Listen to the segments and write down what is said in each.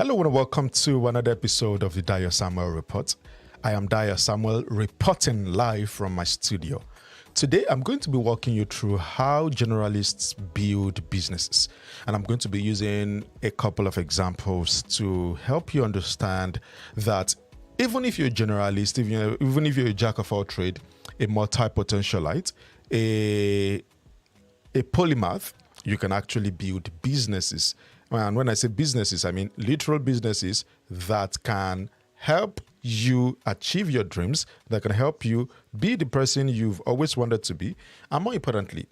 Hello and welcome to another episode of the Dio Samuel Report. I am Dio Samuel reporting live from my studio. Today I'm going to be walking you through how generalists build businesses, and I'm going to be using a couple of examples to help you understand that even if you're a generalist, even if you're a jack of all trade, a multipotentialite, a polymath, you can actually build businesses. And when I say businesses, I mean literal businesses that can help you achieve your dreams, that can help you be the person you've always wanted to be, and more importantly,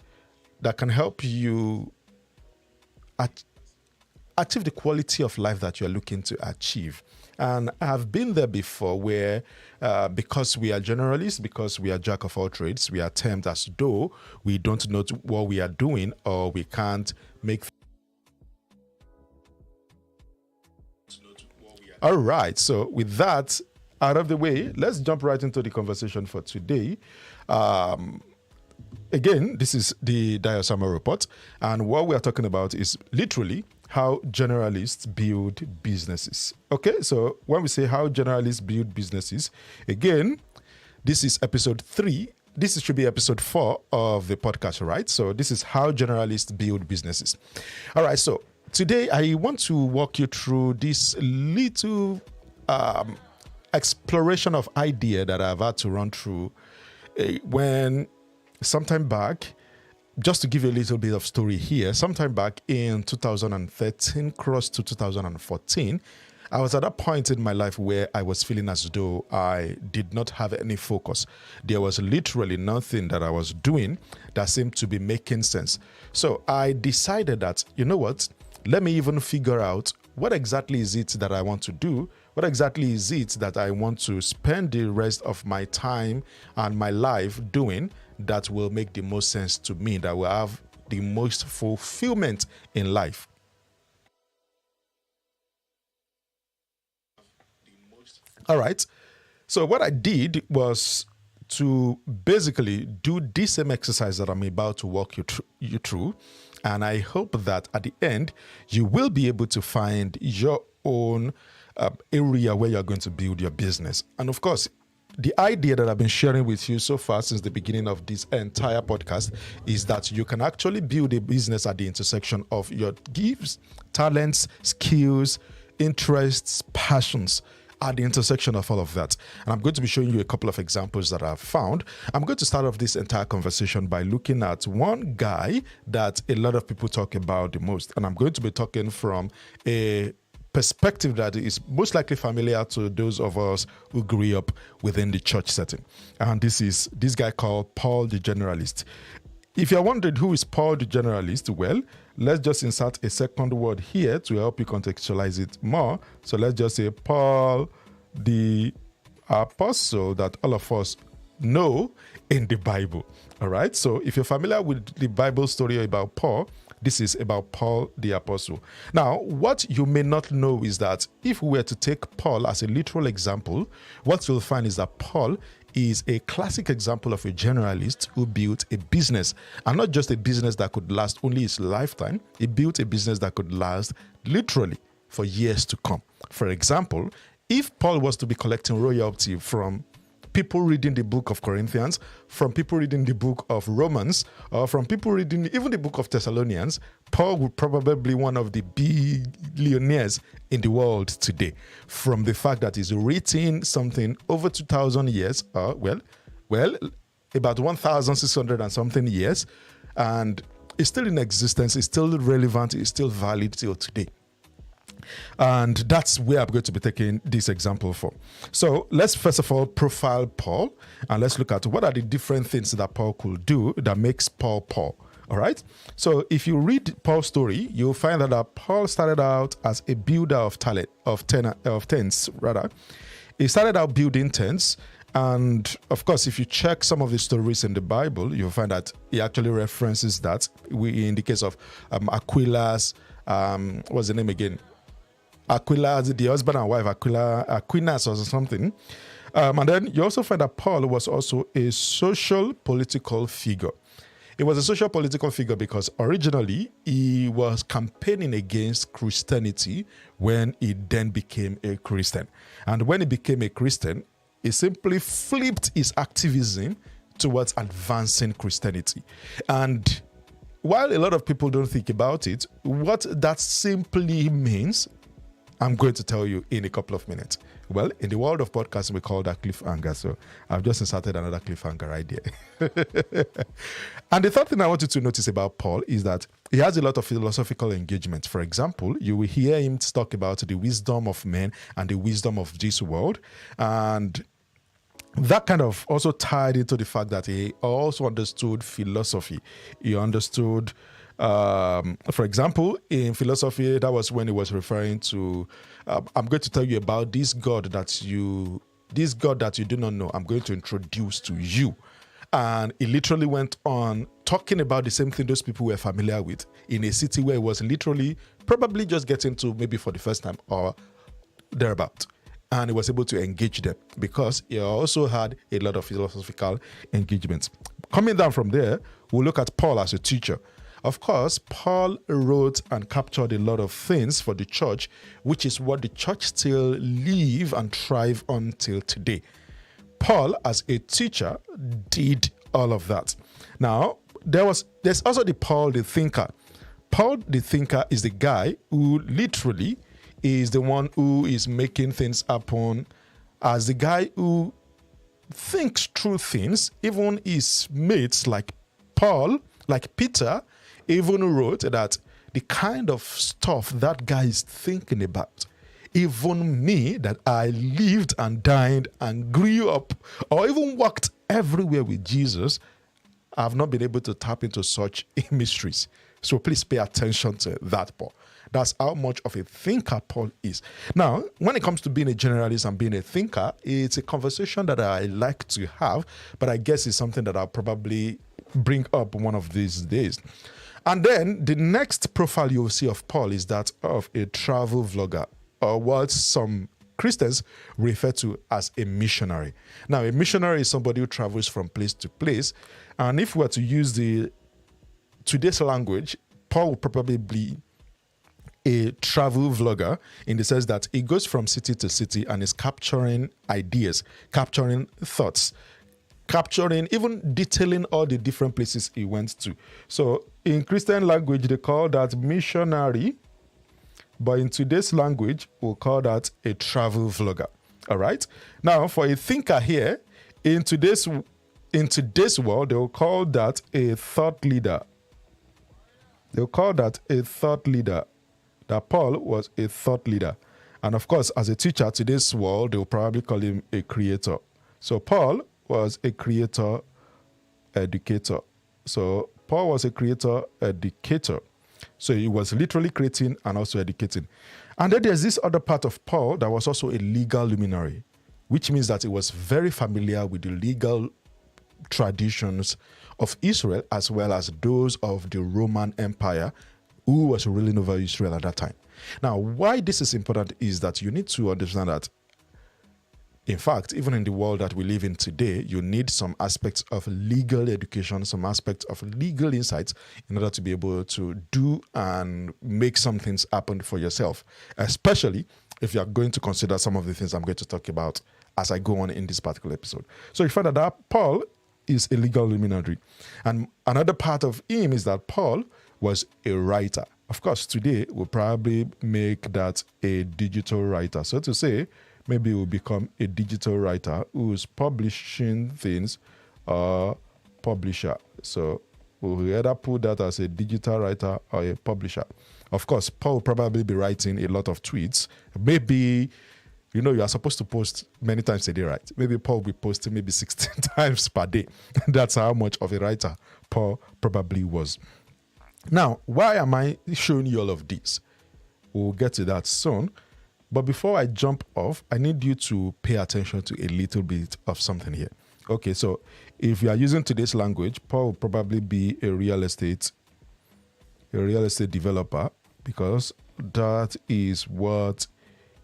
that can help you achieve the quality of life that you're looking to achieve. And I've been there before where because we are generalists, because we are jack of all trades, we are termed as though we don't know what we are doing or we can't make. All right, so with that out of the way, let's jump right into the conversation for today. Again, this is the Dio Samuel Report, and what we are talking about is literally how generalists build businesses. Okay, so when we say how generalists build businesses, again, this is episode 3. This should be episode 4 of the podcast, right? So this is how generalists build businesses. All right, so today I want to walk you through this little exploration of idea that I've had to run through when sometime back. Just to give you a little bit of story here, sometime back in 2013, cross to 2014, I was at a point in my life where I was feeling as though I did not have any focus. There was literally nothing that I was doing that seemed to be making sense. So I decided that, you know what, let me even figure out what exactly is it that I want to do. What exactly is it that I want to spend the rest of my time and my life doing that will make the most sense to me, that will have the most fulfillment in life? All right. So what I did was to basically do this same exercise that I'm about to walk you through. And I hope that at the end, you will be able to find your own area where you're going to build your business. And of course, the idea that I've been sharing with you so far since the beginning of this entire podcast is that you can actually build a business at the intersection of your gifts, talents, skills, interests, passions, at the intersection of all of that. And I'm going to be showing you a couple of examples that I've found. I'm going to start off this entire conversation by looking at one guy that a lot of people talk about the most. And I'm going to be talking from a perspective that is most likely familiar to those of us who grew up within the church setting. And this is this guy called Paul the Generalist. If you're wondering who is Paul the Generalist, well, let's just insert a second word here to help you contextualize it more. So let's just say Paul the Apostle that all of us know in the Bible. All right. So if you're familiar with the Bible story about Paul, this is about Paul the Apostle. Now, what you may not know is that if we were to take Paul as a literal example, what you'll find is that Paul is a classic example of a generalist who built a business, and not just a business that could last only his lifetime. He built a business that could last literally for years to come. For example, if Paul was to be collecting royalty from people reading the book of Corinthians, from people reading the book of Romans, or from people reading even the book of Thessalonians, Paul would probably be one of the billionaires in the world today, from the fact that he's written something over 2,000 years, about 1,600 and something years, and it's still in existence, it's still relevant, it's still valid till today. And that's where I'm going to be taking this example for. So let's first of all profile Paul, and let's look at what are the different things that Paul could do that makes Paul Paul. All right. So if you read Paul's story, you'll find that Paul started out as a builder of tents. He started out building tents. And of course, if you check some of the stories in the Bible, you'll find that he actually references that. In the case of Aquilas, what's the name again? Aquila, the husband and wife, Aquinas or something. And then you also find that Paul was also a social political figure. He was a social political figure because originally he was campaigning against Christianity when he then became a Christian. And when he became a Christian, he simply flipped his activism towards advancing Christianity. And while a lot of people don't think about it, what that simply means, I'm going to tell you in a couple of minutes. Well, in the world of podcasting, we call that cliffhanger. So I've just inserted another cliffhanger right there. And the third thing I want you to notice about Paul is that he has a lot of philosophical engagement. For example, you will hear him talk about the wisdom of men and the wisdom of this world. And that kind of also tied into the fact that he also understood philosophy. He understood, for example, in philosophy, that was when he was referring to, I'm going to tell you about this God that you do not know, I'm going to introduce to you. And he literally went on talking about the same thing those people were familiar with in a city where he was literally probably just getting to maybe for the first time or thereabout. And he was able to engage them because he also had a lot of philosophical engagements. Coming down from there, we'll look at Paul as a teacher. Of course, Paul wrote and captured a lot of things for the church, which is what the church still live and thrive on till today. Paul, as a teacher, did all of that. Now, there's also the Paul the thinker. Paul the thinker is the guy who literally is the one who is making things happen, as the guy who thinks through things. Even his mates like Paul, like Peter, even wrote that the kind of stuff that guy is thinking about, even me that I lived and dined and grew up or even walked everywhere with Jesus, I've not been able to tap into such mysteries. So please pay attention to that, Paul. That's how much of a thinker Paul is. Now, when it comes to being a generalist and being a thinker, it's a conversation that I like to have, but I guess it's something that I'll probably bring up one of these days. And then the next profile you'll see of Paul is that of a travel vlogger, or what some Christians refer to as a missionary. Now, a missionary is somebody who travels from place to place. And if we were to use today's language, Paul would probably be a travel vlogger in the sense that he goes from city to city and is capturing ideas, capturing thoughts, capturing, even detailing all the different places he went to. So in Christian language, they call that missionary, but in today's language, we'll call that a travel vlogger. All right. Now, for a thinker here, in today's world, they'll call that a thought leader. They'll call that a thought leader. That Paul was a thought leader. And of course, as a teacher, today's world, they'll probably call him a creator. So Paul was a creator, educator. So Paul was a creator, educator. So he was literally creating and also educating. And then there's this other part of Paul that was also a legal luminary, which means that he was very familiar with the legal traditions of Israel as well as those of the Roman Empire, who was ruling over Israel at that time. Now, why this is important is that you need to understand that, in fact, even in the world that we live in today, you need some aspects of legal education, some aspects of legal insights in order to be able to do and make some things happen for yourself, especially if you are going to consider some of the things I'm going to talk about as I go on in this particular episode. So you find that Paul is a legal luminary. And another part of him is that Paul was a writer. Of course, today we'll probably make that a digital writer. So to say, maybe we'll become a digital writer who's publishing things or publisher. So we'll either put that as a digital writer or a publisher. Of course, Paul will probably be writing a lot of tweets. Maybe, you are supposed to post many times a day, right? Maybe Paul will be posting maybe 16 times per day. That's how much of a writer Paul probably was. Now, why am I showing you all of this? We'll get to that soon. But before I jump off, I need you to pay attention to a little bit of something here. Okay, so if you are using today's language, Paul will probably be a real estate developer, because that is what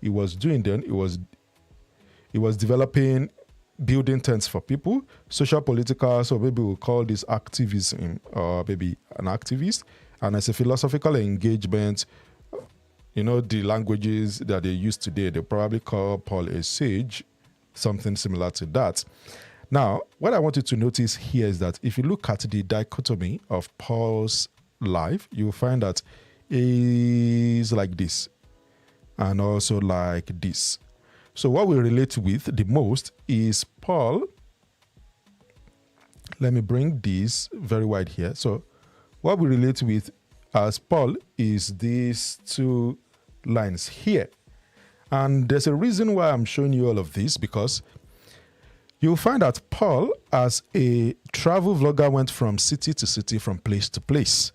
he was doing then. He was developing building tents for people, social political, so maybe we'll call this activism or maybe an activist, and as a philosophical engagement, the languages that they use today, they probably call Paul a sage, something similar to that. Now, what I want you to notice here is that if you look at the dichotomy of Paul's life, you'll find that he's like this and also like this. So what we relate with the most is Paul. Let me bring this very wide here. So what we relate with as Paul is these two lines here. And there's a reason why I'm showing you all of this, because you'll find that Paul, as a travel vlogger, went from city to city, from place to place.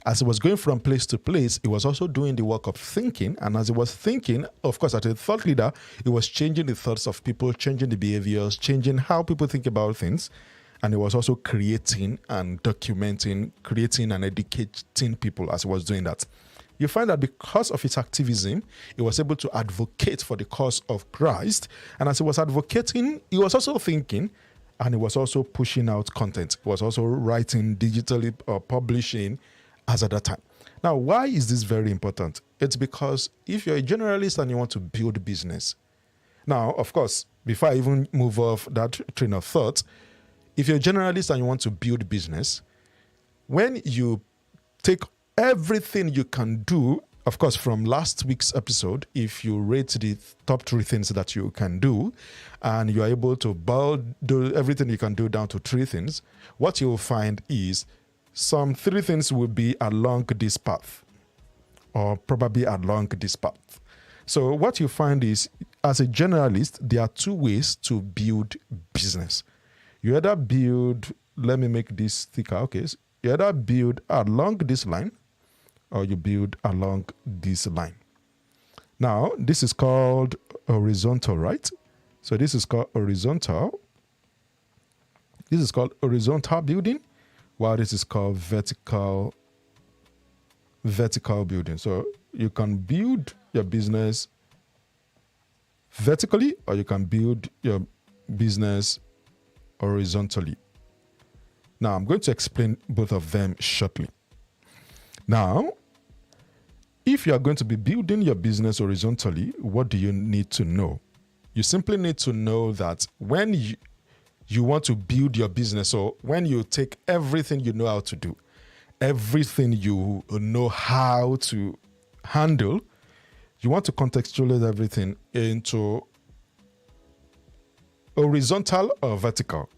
As he was going from place to place, he was also doing the work of thinking. And as he was thinking, of course, as a thought leader, he was changing the thoughts of people, changing the behaviors, changing how people think about things. And he was also creating and documenting, creating and educating people as he was doing that. You find that because of his activism, he was able to advocate for the cause of Christ. And as he was advocating, he was also thinking, and he was also pushing out content. He was also writing digitally or publishing as at that time. Now, why is this very important? It's because if you're a generalist and you want to build business, now, of course, before I even move off that train of thought, if you're a generalist and you want to build business, when you take everything you can do, of course, from last week's episode, if you rate the top 3 things that you can do, and you're able to do everything you can do down to 3 things, what you'll find is some 3 things will be along this path, or probably along this path. So what you find is, as a generalist, there are 2 ways to build business. You either build, let me make this thicker, okay, so you either build along this line, or you build along this line. Now, this is called horizontal, right? So this is called horizontal. This is called horizontal building, while this is called vertical building. So you can build your business vertically, or you can build your business horizontally. Now, I'm going to explain both of them shortly. Now, if you are going to be building your business horizontally, what do you need to know? You simply need to know that when you want to build your business, or when you take everything you know how to do, everything you know how to handle, you want to contextualize everything into horizontal or vertical.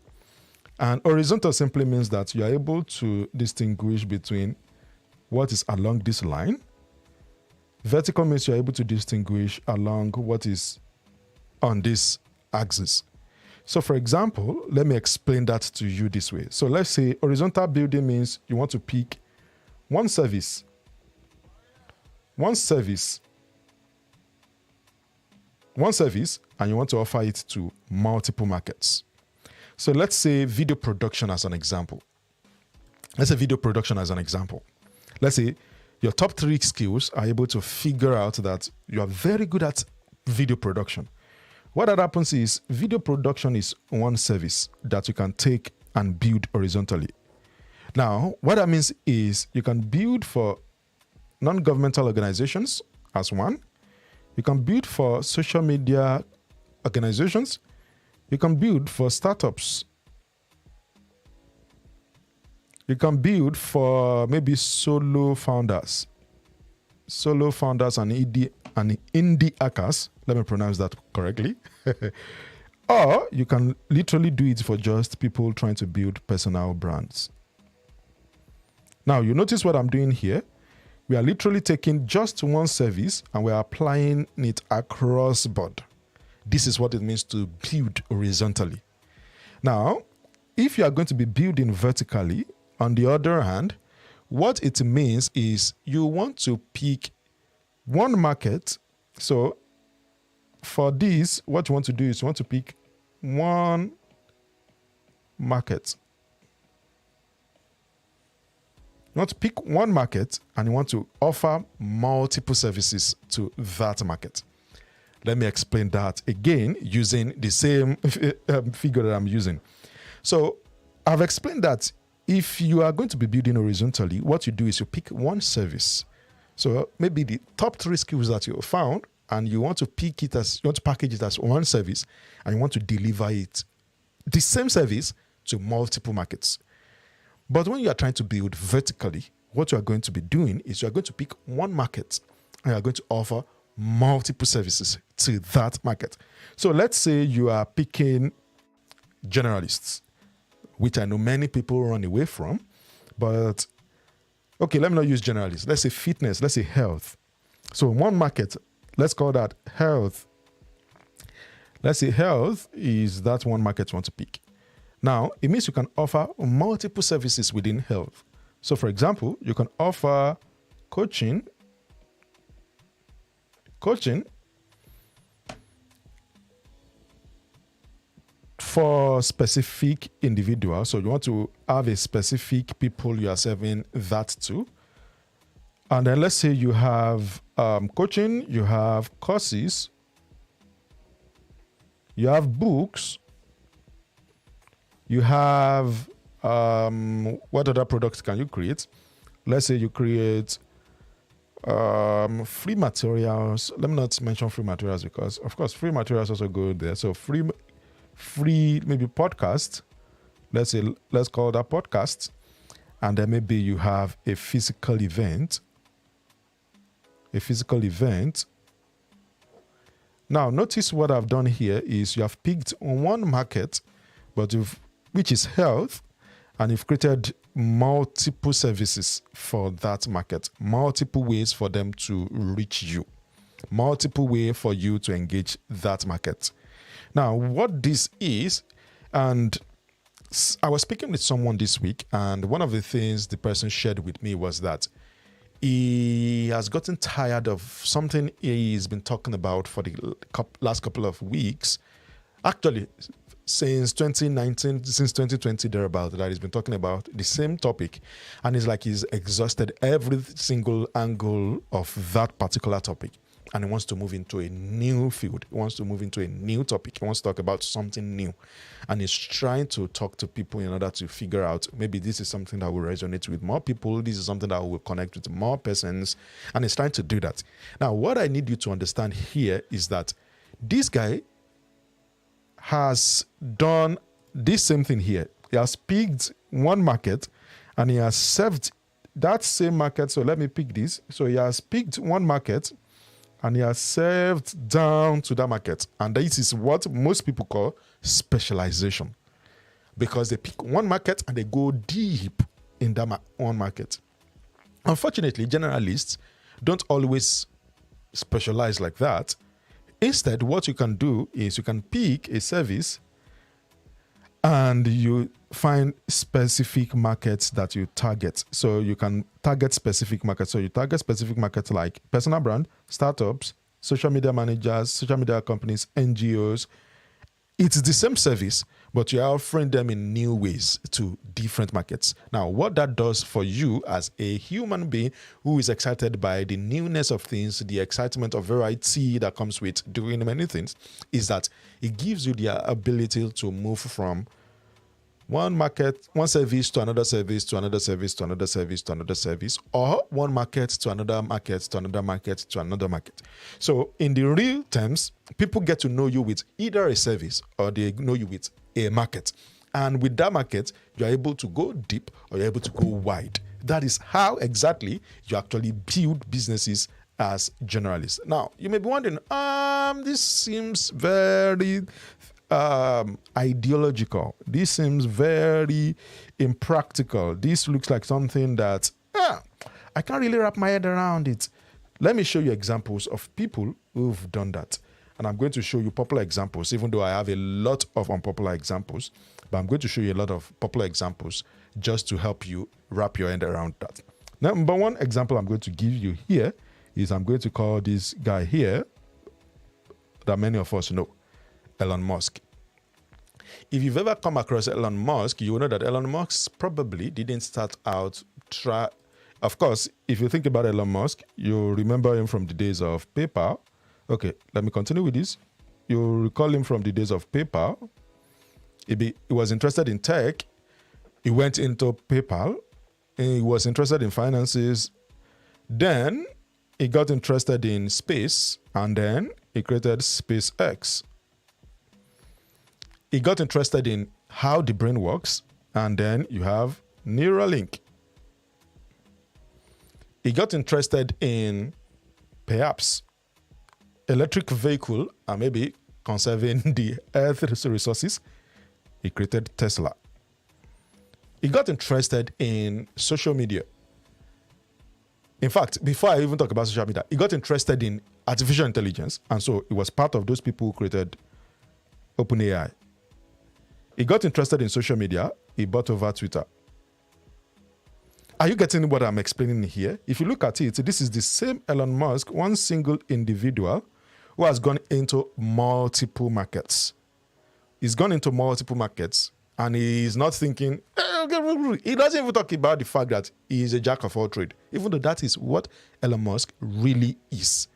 And horizontal simply means that you are able to distinguish between what is along this line. Vertical means you're able to distinguish along what is on this axis. So for example, let me explain that to you this way. So let's say horizontal building means you want to pick one service, and you want to offer it to multiple markets. So let's say video production as an example. Let's say your top 3 skills are able to figure out that you are very good at video production. What that happens is video production is one service that you can take and build horizontally. Now, what that means is you can build for non-governmental organizations as one. You can build for social media organizations. You can build for startups. You can build for maybe solo founders and indie hackers. Let me pronounce that correctly. Or you can literally do it for just people trying to build personal brands. Now, you notice what I'm doing here. We are literally taking just one service and we're applying it across board. This is what it means to build horizontally. Now, if you are going to be building vertically, on the other hand, what it means is you want to pick one market. So for this, what you want to do is you want to pick one market. You want to pick one market and you want to offer multiple services to that market. Let me explain that again using the same figure that I'm using. So I've explained that if you are going to be building horizontally, what you do is you pick one service. So maybe the top 3 skills that you found, and you want to package it as one service, and you want to deliver it, the same service, to multiple markets. But when you are trying to build vertically, what you are going to be doing is you are going to pick one market and you are going to offer multiple services to that market. So let's say you are picking generalists, which I know many people run away from, but okay, let me not use generalists. Let's say fitness, let's say health. So one market, let's call that health. Let's say health is that one market you want to pick. Now, it means you can offer multiple services within health. So for example, you can offer coaching for specific individuals. So you want to have a specific people you are serving that to. And then let's say you have coaching, you have courses, you have books, you have, what other products can you create? Let's say you create free materials. Let me not mention free materials because, of course, free materials also go there. So free maybe podcast. Let's call that podcast. And then maybe you have a physical event. Now, notice what I've done here is you have picked one market, which is health, and you've created multiple services for that market, multiple ways for them to reach you, multiple ways for you to engage that market. Now, what this is, and I was speaking with someone this week, and one of the things the person shared with me was that he has gotten tired of something he's been talking about for the last couple of weeks. Actually, since 2019, since 2020, thereabout, that he's been talking about the same topic. And it's like he's exhausted every single angle of that particular topic. And he wants to move into a new field. He wants to move into a new topic. He wants to talk about something new. And he's trying to talk to people in order to figure out maybe this is something that will resonate with more people. This is something that will connect with more persons. And he's trying to do that. Now, what I need you to understand here is that this guy has done this same thing here. He has picked one market and he has served that same market. So let me pick this. So he has picked one market and he has served down to that market. And this is what most people call specialization, because they pick one market and they go deep in that one market. Unfortunately, generalists don't always specialize like that. Instead, what you can do is you can pick a service and you find specific markets that you target. So you can target specific markets. So you target specific markets like personal brand, startups, social media managers, social media companies, NGOs. It's the same service, but you're offering them in new ways to different markets. Now, what that does for you as a human being who is excited by the newness of things, the excitement of variety that comes with doing many things, is that it gives you the ability to move from one market, one service to another service, to another service, to another service, to another service, or one market to another market, to another market, to another market. So in the real terms, people get to know you with either a service or they know you with a market. And with that market, you're able to go deep or you're able to go wide. That is how exactly you actually build businesses as generalists. Now, you may be wondering, this seems very ideological. This seems very impractical. This looks like something that I can't really wrap my head around it. Let me show you examples of people who've done that. And I'm going to show you popular examples, even though I have a lot of unpopular examples. But I'm going to show you a lot of popular examples just to help you wrap your head around that. Number one example I'm going to give you here is I'm going to call this guy here that many of us know, Elon Musk. If you've ever come across Elon Musk, you will know that Elon Musk probably didn't start out Of course, if you think about Elon Musk, you remember him from the days of PayPal. Okay, let me continue with this. You recall him from the days of PayPal. He was interested in tech. He went into PayPal. He was interested in finances. Then he got interested in space, and then he created SpaceX. He got interested in how the brain works, and then you have Neuralink. He got interested in perhaps electric vehicle and maybe conserving the earth resources. He created Tesla. He got interested in social media. In fact, before I even talk about social media, he got interested in artificial intelligence, and so he was part of those people who created OpenAI. He got interested in social media. He bought over Twitter. Are you getting what I'm explaining here? If you look at it, this is the same Elon Musk, one single individual who has gone into multiple markets. He's gone into multiple markets, and he's not thinking, he doesn't even talk about the fact that he is a jack of all trades, even though that is what Elon Musk really is.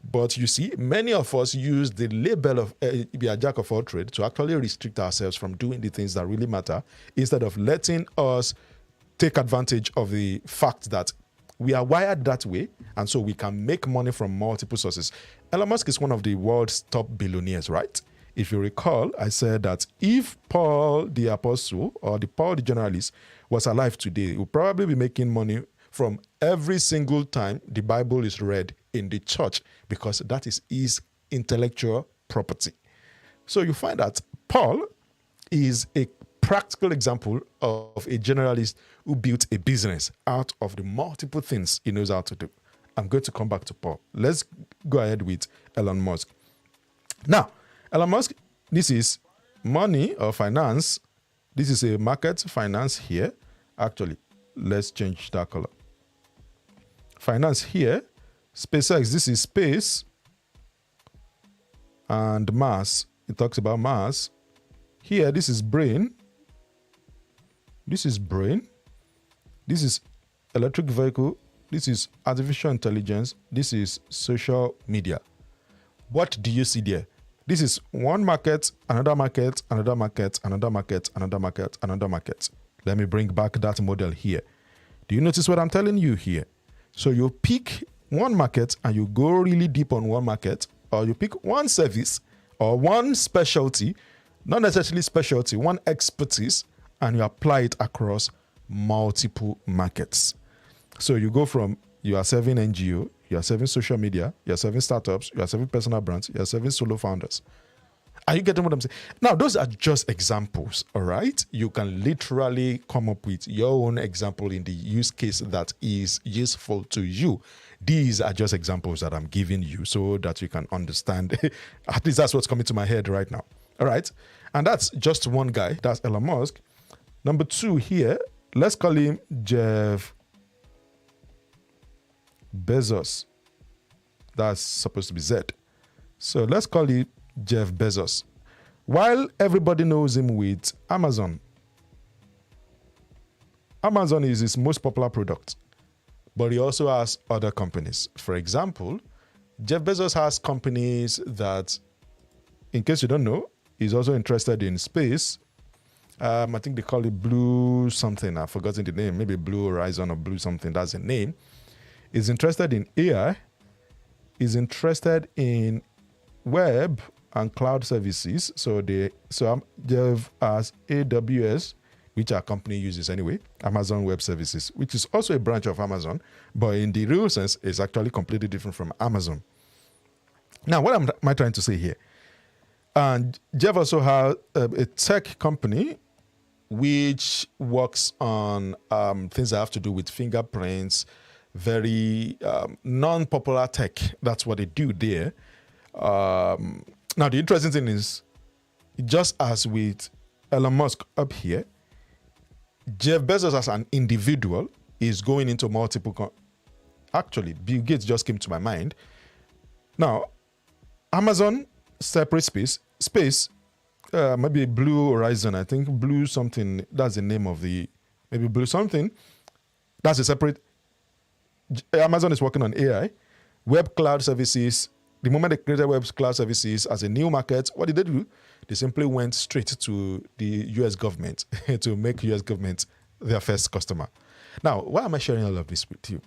But you see, many of us use the label of be a jack of all trades to actually restrict ourselves from doing the things that really matter, instead of letting us take advantage of the fact that we are wired that way, and so we can make money from multiple sources. Elon Musk is one of the world's top billionaires, right? If you recall, I said that if Paul the Apostle or Paul the Generalist was alive today, he would probably be making money from every single time the Bible is read in the church, because that is his intellectual property. So you find that Paul is a practical example of a generalist who built a business out of the multiple things he knows how to do. I'm going to come back to Paul. Let's go ahead with Elon Musk. Now, Elon Musk, this is money or finance. This is a market finance here. Actually, let's change that color. Finance here. SpaceX, this is space. And Mars, it talks about Mars. Here, this is brain. This is brain. This is electric vehicle. This is artificial intelligence. This is social media. What do you see there? This is one market, another market, another market, another market, another market, another market. Let me bring back that model here. Do you notice what I'm telling you here? So you pick one market and you go really deep on one market, or you pick one service or one specialty, not necessarily specialty, one expertise, and you apply it across multiple markets. So you go from, you are serving NGO, you are serving social media, you are serving startups, you are serving personal brands, you are serving solo founders. Are you getting what I'm saying? Now, those are just examples, all right? You can literally come up with your own example in the use case that is useful to you. These are just examples that I'm giving you so that you can understand. At least that's what's coming to my head right now, all right? And that's just one guy. That's Elon Musk. Number two here, let's call him Jeff Bezos. That's supposed to be Z. So let's call it Jeff Bezos. While everybody knows him with Amazon, Amazon is his most popular product, but he also has other companies. For example, Jeff Bezos has companies that, in case you don't know, he's also interested in space. I think they call it Blue something. I've forgotten the name. Maybe Blue Horizon or Blue something. That's the name. He's interested in AI. He's interested in web and cloud services. So Jeff has AWS, which our company uses anyway, Amazon Web Services, which is also a branch of Amazon, but in the real sense, is actually completely different from Amazon. Now, what am I trying to say here? And Jeff also has a tech company which works on things that have to do with fingerprints, very non-popular tech. That's what they do there. Now, the interesting thing is, just as with Elon Musk up here, Jeff Bezos as an individual is going into multiple... Actually, Bill Gates just came to my mind. Now, Amazon, separate space, maybe Blue Horizon, I think Blue something, that's the name of the... Maybe Blue something. That's a separate... Amazon is working on AI. Web cloud services, the moment they created web cloud services as a new market, what did they do? They simply went straight to the US government to make US government their first customer. Now, why am I sharing all of this with you?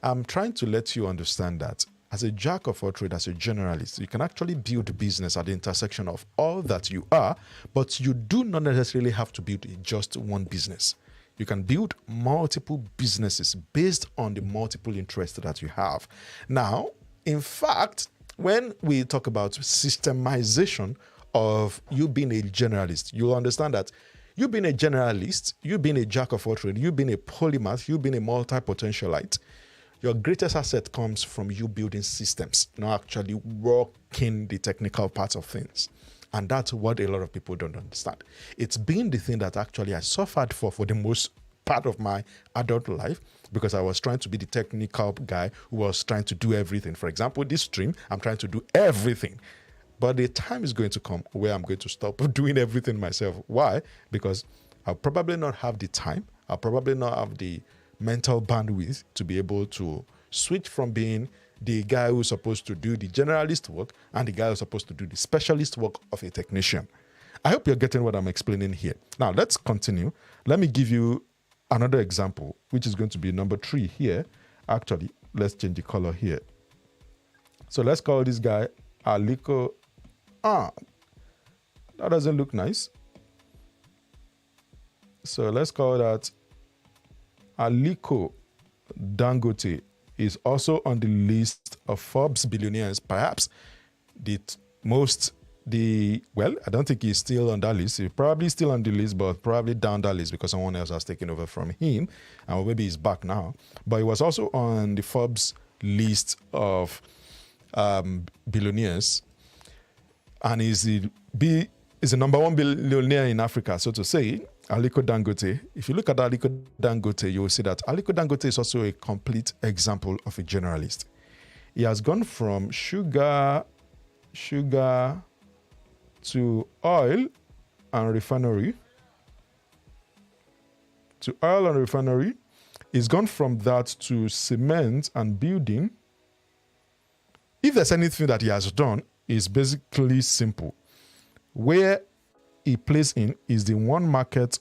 I'm trying to let you understand that as a jack of all trades, as a generalist, you can actually build a business at the intersection of all that you are, but you do not necessarily have to build just one business. You can build multiple businesses based on the multiple interests that you have. Now, in fact, when we talk about systemization of you being a generalist, you'll understand that you being a generalist, you being a jack of all trades, you being a polymath, you being a multipotentialite, your greatest asset comes from you building systems, not actually working the technical parts of things. And that's what a lot of people don't understand. It's been the thing that actually I suffered for the most part of my adult life, because I was trying to be the technical guy who was trying to do everything. For example, this stream, I'm trying to do everything. But the time is going to come where I'm going to stop doing everything myself. Why? Because I'll probably not have the time. I'll probably not have the mental bandwidth to be able to switch from being the guy who's supposed to do the generalist work and the guy who's supposed to do the specialist work of a technician. I hope you're getting what I'm explaining here. Now, let's continue. Let me give you another example, which is going to be number 3 here. Actually, let's change the color here. So let's call this guy Aliko. That doesn't look nice. So let's call that Aliko Dangote. Is also on the list of Forbes billionaires, perhaps I don't think he's still on that list. He's probably still on the list, but probably down that list because someone else has taken over from him, and maybe he's back now. But he was also on the Forbes list of billionaires, and is the number 1 billionaire in Africa, so to say. Aliko Dangote. If you look at Aliko Dangote, you will see that Aliko Dangote is also a complete example of a generalist. He has gone from sugar to oil and refinery. He's gone from that to cement and building. If there's anything that he has done, it's basically simple. Where he plays in is the one market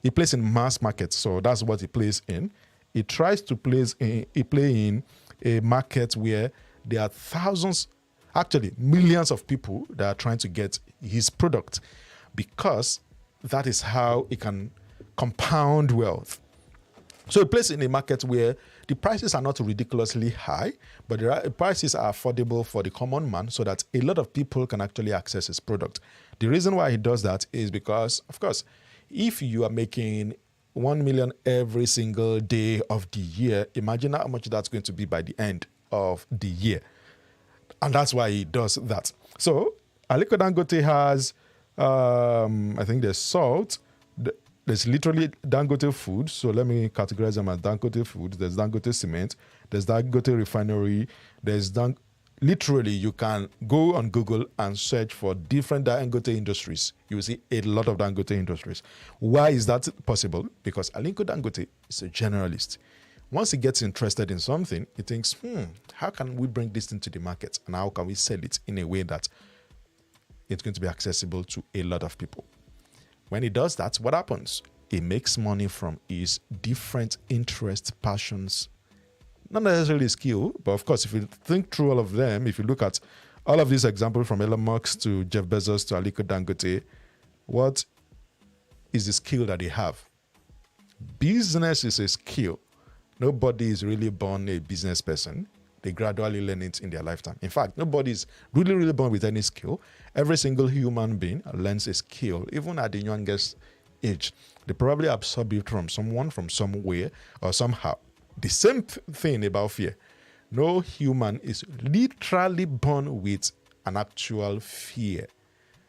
he plays in mass markets, so that's what he plays in. He tries to play in a market where there are thousands, actually millions of people that are trying to get his product, because that is how he can compound wealth. So he plays in a market where the prices are not ridiculously high, but the prices are affordable for the common man so that a lot of people can actually access his product. The reason why he does that is because, of course, if you are making 1 million every single day of the year, imagine how much that's going to be by the end of the year. And that's why he does that. So Aliko Dangote has, I think there's salt, there's literally Dangote food. So let me categorize them as Dangote food. There's Dangote cement. There's Dangote refinery. Literally, you can go on Google and search for different Dangote industries. You will see a lot of Dangote industries. Why is that possible? Because Aliko Dangote is a generalist. Once he gets interested in something, he thinks, how can we bring this into the market? And how can we sell it in a way that it's going to be accessible to a lot of people? When he does that, what happens? He makes money from his different interests, passions, not necessarily skill, but of course, if you think through all of them, if you look at all of these examples from Elon Musk to Jeff Bezos to Aliko Dangote, what is the skill that they have? Business is a skill. Nobody is really born a business person. They gradually learn it in their lifetime. In fact, nobody is really born with any skill. Every single human being learns a skill, even at the youngest age. They probably absorb it from someone, from somewhere, or somehow. The same thing about fear. No human is literally born with an actual fear.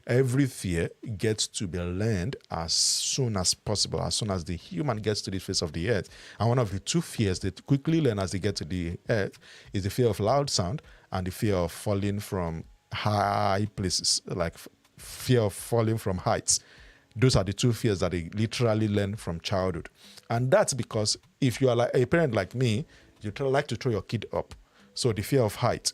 Every fear gets to be learned as soon as possible, as soon as the human gets to the face of the earth. And one of the 2 fears they quickly learn as they get to the earth is the fear of loud sound and the fear of falling from high places, like fear of falling from heights. Those are the 2 fears that they literally learn from childhood. And that's because if you are like a parent like me, you like to throw your kid up. So the fear of height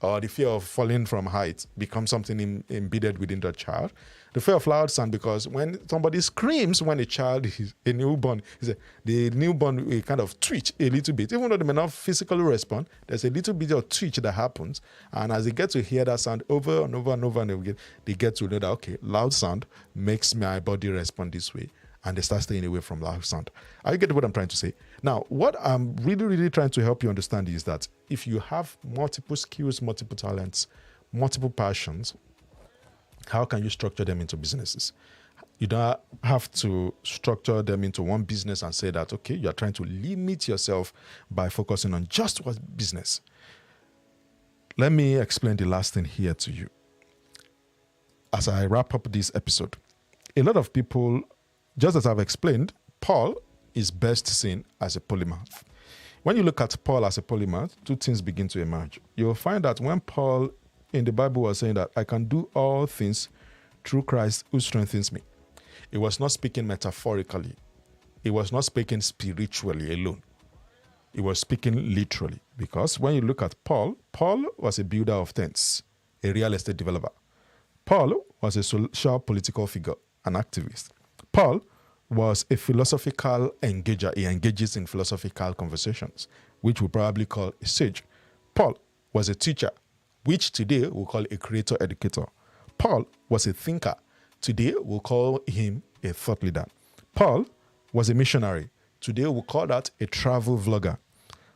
or the fear of falling from height becomes something embedded within the child. The fear of loud sound, because when somebody screams when a child is a newborn, the newborn will kind of twitch a little bit. Even though they may not physically respond, there's a little bit of twitch that happens. And as they get to hear that sound over and over and over and over again, they get to know that, okay, loud sound makes my body respond this way. And they start staying away from loud sound. I get what I'm trying to say. Now, what I'm really, really trying to help you understand is that if you have multiple skills, multiple talents, multiple passions, how can you structure them into businesses? You don't have to structure them into one business and say that, okay, you're trying to limit yourself by focusing on just one business. Let me explain the last thing here to you. As I wrap up this episode, a lot of people, just as I've explained, Paul is best seen as a polymath. When you look at Paul as a polymath, two things begin to emerge. You'll find that when Paul in the Bible was saying that I can do all things through Christ who strengthens me, he was not speaking metaphorically. He was not speaking spiritually alone. He was speaking literally. Because when you look at Paul, Paul was a builder of tents, a real estate developer. Paul was a social political figure, an activist. Paul was a philosophical engager. He engages in philosophical conversations, which we probably call a sage. Paul was a teacher, which today we'll call a creator educator. Paul was a thinker. Today we'll call him a thought leader. Paul was a missionary. Today we'll call that a travel vlogger.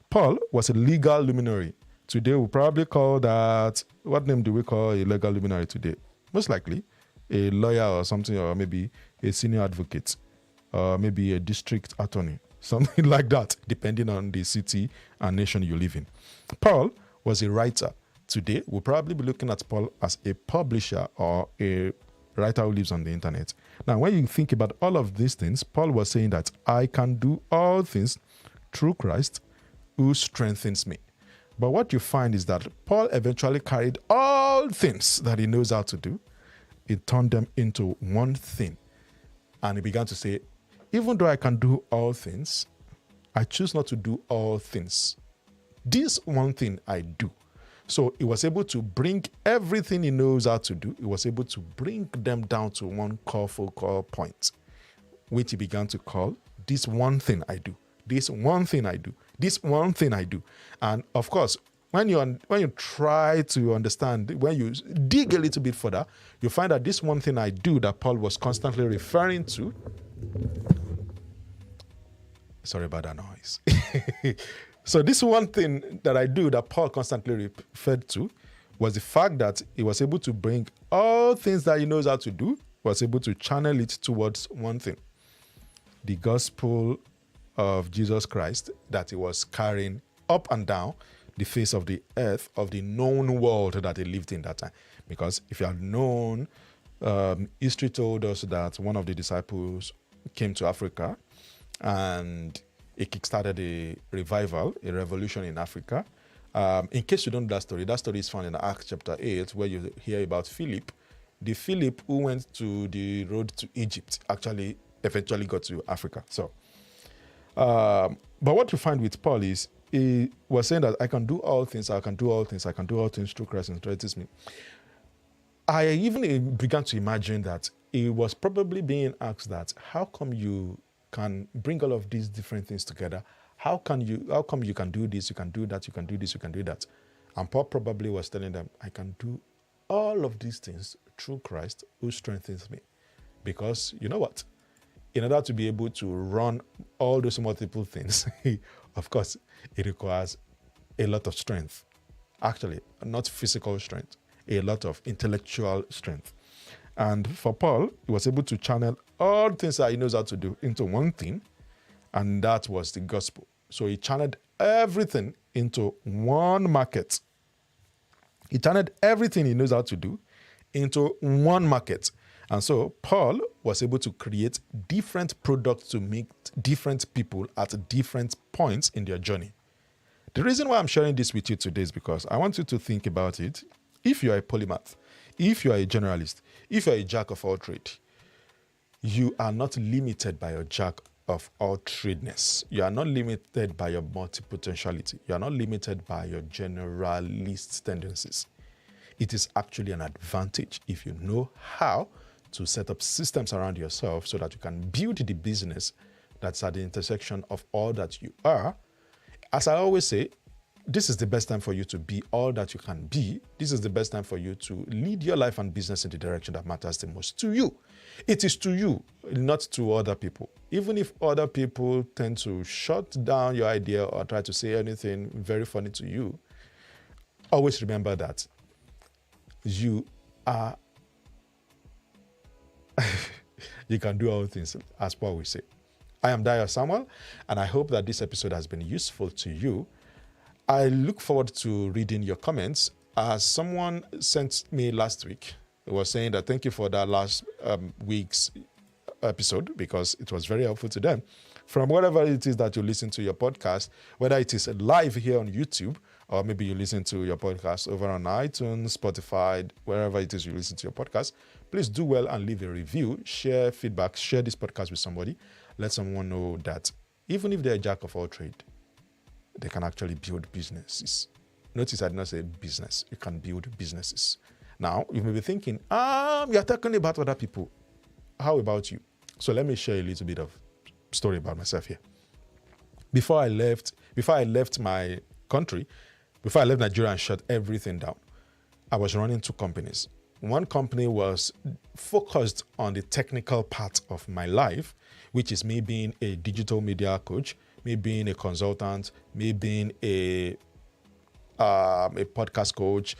Paul was a legal luminary. Today we'll probably call that, what name do we call a legal luminary today? Most likely a lawyer or something, or maybe a senior advocate, or maybe a district attorney, something like that, depending on the city and nation you live in. Paul was a writer. Today, we'll probably be looking at Paul as a publisher or a writer who lives on the internet. Now, when you think about all of these things, Paul was saying that I can do all things through Christ who strengthens me. But what you find is that Paul eventually carried all things that he knows how to do. He turned them into one thing. And he began to say, even though I can do all things, I choose not to do all things. This one thing I do. So he was able to bring everything he knows how to do. He was able to bring them down to one core focal point, which he began to call this one thing I do. This one thing I do. This one thing I do. And of course, when you try to understand, when you dig a little bit further, you find that this one thing I do that Paul was constantly referring to. Sorry about that noise. So this one thing that I do that Paul constantly referred to was the fact that he was able to bring all things that he knows how to do, was able to channel it towards one thing. The gospel of Jesus Christ that he was carrying up and down the face of the earth, of the known world that he lived in that time. Because if you have known, history told us that one of the disciples came to Africa and it kickstarted a revival, a revolution in Africa. In case you don't know that story is found in Acts chapter 8, where you hear about Philip. The Philip who went to the road to Egypt actually eventually got to Africa. So, but what you find with Paul is he was saying that I can do all things, I can do all things, I can do all things through Christ who strengthens me. I even began to imagine that he was probably being asked that, how come you can bring all of these different things together? How come you can do this, you can do that, you can do this, you can do that? And Paul probably was telling them, I can do all of these things through Christ who strengthens me. Because you know what? In order to be able to run all those multiple things, of course, it requires a lot of strength. Actually, not physical strength, a lot of intellectual strength. And for Paul, he was able to channel all things that he knows how to do into one thing, and that was the gospel. So he channeled everything into one market. He channeled everything he knows how to do into one market. And so Paul was able to create different products to meet different people at different points in their journey. The reason why I'm sharing this with you today is because I want you to think about it. If you are a polymath, if you are a generalist, if you are a jack of all trades, you are not limited by your jack of all tradeness. You are not limited by your multipotentiality. You are not limited by your generalist tendencies. It is actually an advantage if you know how to set up systems around yourself so that you can build the business that's at the intersection of all that you are. As I always say, this is the best time for you to be all that you can be. This is the best time for you to lead your life and business in the direction that matters the most to you. It is to you, not to other people. Even if other people tend to shut down your idea or try to say anything very funny to you, always remember that you are, you can do all things, as Paul will say. I am Dio Samuel, and I hope that this episode has been useful to you. I look forward to reading your comments. As someone sent me last week, it was saying that thank you for that last week's episode because it was very helpful to them. From whatever it is that you listen to your podcast, whether it is live here on YouTube or maybe you listen to your podcast over on iTunes, Spotify, wherever it is you listen to your podcast, please do well and leave a review, share feedback, share this podcast with somebody. Let someone know that even if they're a jack of all trade, they can actually build businesses. Notice I did not say business. You can build businesses. Now, you may be thinking, you're talking about other people. How about you? So let me share a little bit of story about myself here. Before I left my country, before I left Nigeria and shut everything down, I was running two companies. One company was focused on the technical part of my life, which is me being a digital media coach, me being a consultant, me being a podcast coach,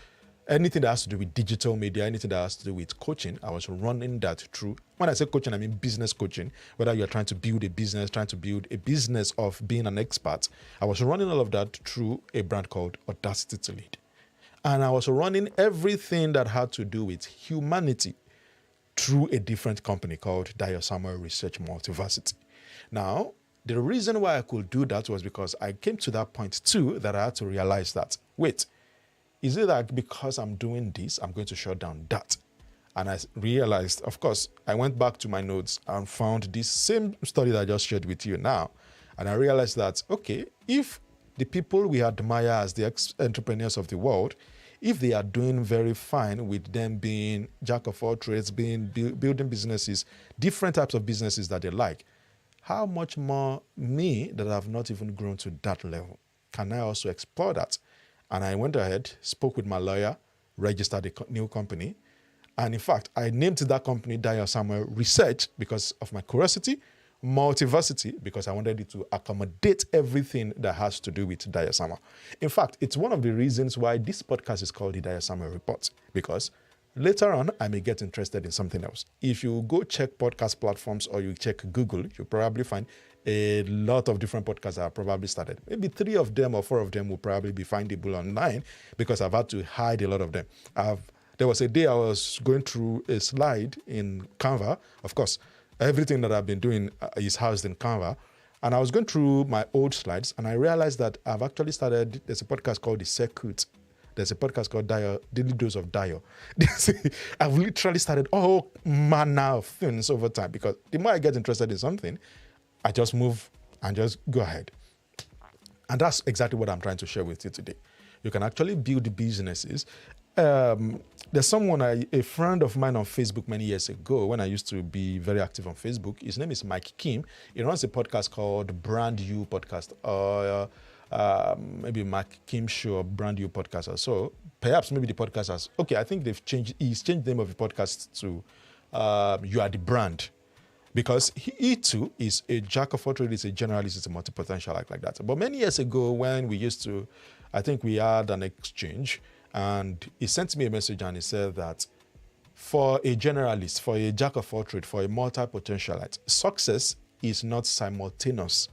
anything that has to do with digital media, anything that has to do with coaching. I was running that through. When I say coaching, I mean business coaching, whether you're trying to build a business, of being an expert. I was running all of that through a brand called Audacity to Lead. And I was running everything that had to do with humanity through a different company called Dio Samuel Research Multiversity. Now, the reason why I could do that was because I came to that point too that I had to realize that, wait, is it that because I'm doing this, I'm going to shut down that? And I realized, of course, I went back to my notes and found this same story that I just shared with you now. And I realized that, okay, if the people we admire as the entrepreneurs of the world, if they are doing very fine with them being jack of all trades, building businesses, different types of businesses that they like, how much more me that have not even grown to that level? Can I also explore that? And I went ahead, spoke with my lawyer, registered a new company. And in fact, I named that company Dio Samuel Research because of my curiosity, Multiversity because I wanted it to accommodate everything that has to do with Dio Samuel. In fact, it's one of the reasons why this podcast is called the Dio Samuel Report, because later on, I may get interested in something else. If you go check podcast platforms or you check Google, you'll probably find a lot of different podcasts that have probably started. Maybe 3 of them or 4 of them will probably be findable online because I've had to hide a lot of them. There was a day I was going through a slide in Canva. Of course, everything that I've been doing is housed in Canva. And I was going through my old slides and I realized that I've actually started, there's a podcast called The Circuit. There's a podcast called Dio, Daily Dose of Dio. I've literally started all manner of things over time because the more I get interested in something, I just move and just go ahead. And that's exactly what I'm trying to share with you today. You can actually build businesses. There's someone, a friend of mine on Facebook many years ago, when I used to be very active on Facebook. His name is Mike Kim. He runs a podcast called Brand You Podcast, or maybe Mike Kim Show, Brand You Podcast or so. Perhaps maybe the podcast has, I think he's changed the name of the podcast to You Are the Brand. Because he too is a jack of all trades, is a generalist, is a multipotentialite like that. But many years ago when we used to, I think we had an exchange, and he sent me a message and he said that for a generalist, for a jack of all trades, for a multipotentialite, success is not simultaneous.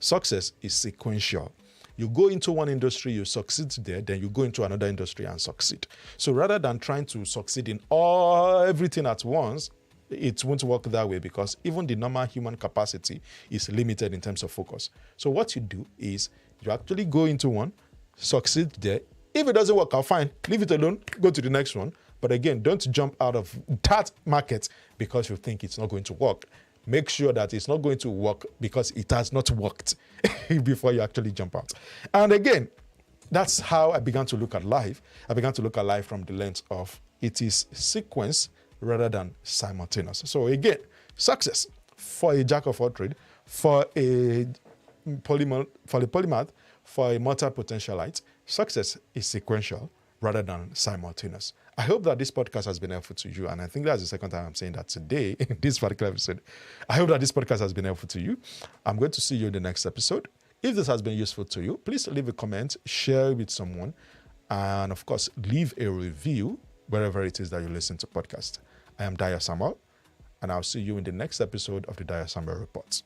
Success is sequential. You go into one industry, you succeed there, then you go into another industry and succeed. So rather than trying to succeed in everything at once, it won't work that way because even the normal human capacity is limited in terms of focus. So what you do is you actually go into one, succeed there. If it doesn't work out, fine, leave it alone, go to the next one. But again, don't jump out of that market because you think it's not going to work. make sure that it's not going to work because it has not worked before you actually jump out. And again, that's how I began to look at life. I began to look at life from the lens of it is sequence rather than simultaneous. So again, success for a jack of all trades, for a polymath, for a multipotentialite, success is sequential rather than simultaneous. I hope that this podcast has been helpful to you. And I think that's the second time I'm saying that today in this particular episode. I hope that this podcast has been helpful to you. I'm going to see you in the next episode. If this has been useful to you, please leave a comment, share it with someone, and of course, leave a review wherever it is that you listen to podcast. I am Daya Samuel, and I'll see you in the next episode of the Daya Samuel Report.